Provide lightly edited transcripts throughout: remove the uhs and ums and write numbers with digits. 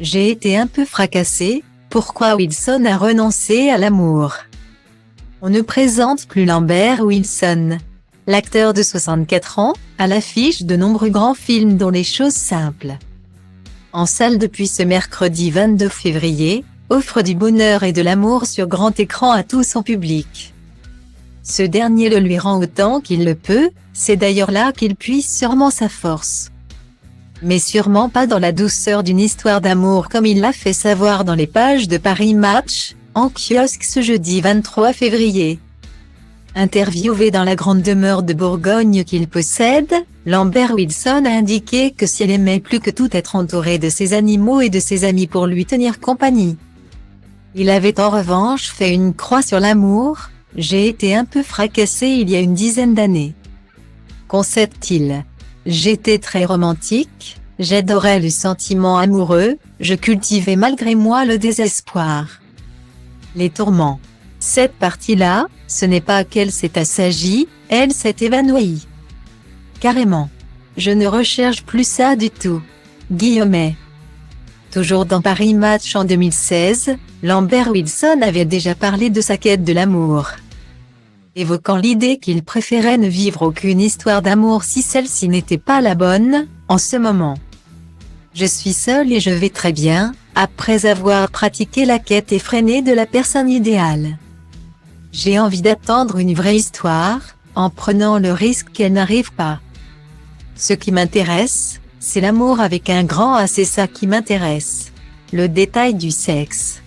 J'ai été un peu fracassée, pourquoi Wilson a renoncé à l'amour? On ne présente plus Lambert Wilson. L'acteur de 64 ans, à l'affiche de nombreux grands films dont Les choses simples. En salle depuis ce mercredi 22 février, offre du bonheur et de l'amour sur grand écran à tout son public. Ce dernier le lui rend autant qu'il le peut, c'est d'ailleurs là qu'il puise sûrement sa force. Mais sûrement pas dans la douceur d'une histoire d'amour comme il l'a fait savoir dans les pages de Paris Match, en kiosque ce jeudi 23 février. Interviewé dans la grande demeure de Bourgogne qu'il possède, Lambert Wilson a indiqué que si elle aimait plus que tout être entouré de ses animaux et de ses amis pour lui tenir compagnie. Il avait en revanche fait une croix sur l'amour. J'ai été un peu fracassé il y a une dizaine d'années. Concède-t-il. J'étais très romantique, j'adorais le sentiment amoureux, je cultivais malgré moi le désespoir. Les tourments. Cette partie-là, ce n'est pas qu'elle s'est assagie, elle s'est évanouie. Carrément. Je ne recherche plus ça du tout. Guillaumet. Toujours dans Paris Match en 2016, Lambert Wilson avait déjà parlé de sa quête de l'amour, évoquant l'idée qu'il préférait ne vivre aucune histoire d'amour si celle-ci n'était pas la bonne, en ce moment. Je suis seul et je vais très bien, après avoir pratiqué la quête effrénée de la personne idéale. J'ai envie d'attendre une vraie histoire, en prenant le risque qu'elle n'arrive pas. Ce qui m'intéresse, c'est l'amour avec un grand A, c'est ça qui m'intéresse. Le détail du sexe.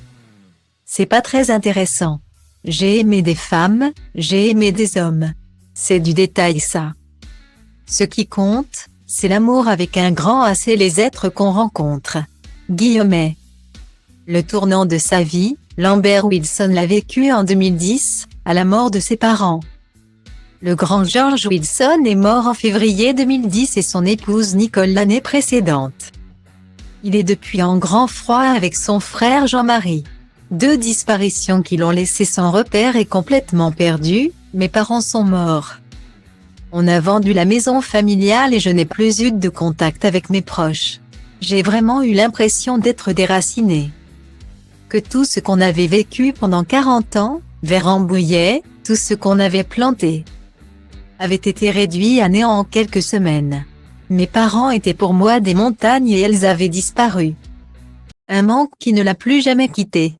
C'est pas très intéressant. J'ai aimé des femmes, j'ai aimé des hommes. C'est du détail ça. Ce qui compte, c'est l'amour avec un grand A, c'est les êtres qu'on rencontre. Guillaumet. Le tournant de sa vie, Lambert Wilson l'a vécu en 2010, à la mort de ses parents. Le grand George Wilson est mort en février 2010 et son épouse Nicole l'année précédente. Il est depuis en grand froid avec son frère Jean-Marie. Deux disparitions qui l'ont laissé sans repère et complètement perdu, mes parents sont morts. On a vendu la maison familiale et je n'ai plus eu de contact avec mes proches. J'ai vraiment eu l'impression d'être déraciné. Que tout ce qu'on avait vécu pendant 40 ans, vers Rambouillet, tout ce qu'on avait planté, avait été réduit à néant en quelques semaines. Mes parents étaient pour moi des montagnes et elles avaient disparu. Un manque qui ne l'a plus jamais quitté.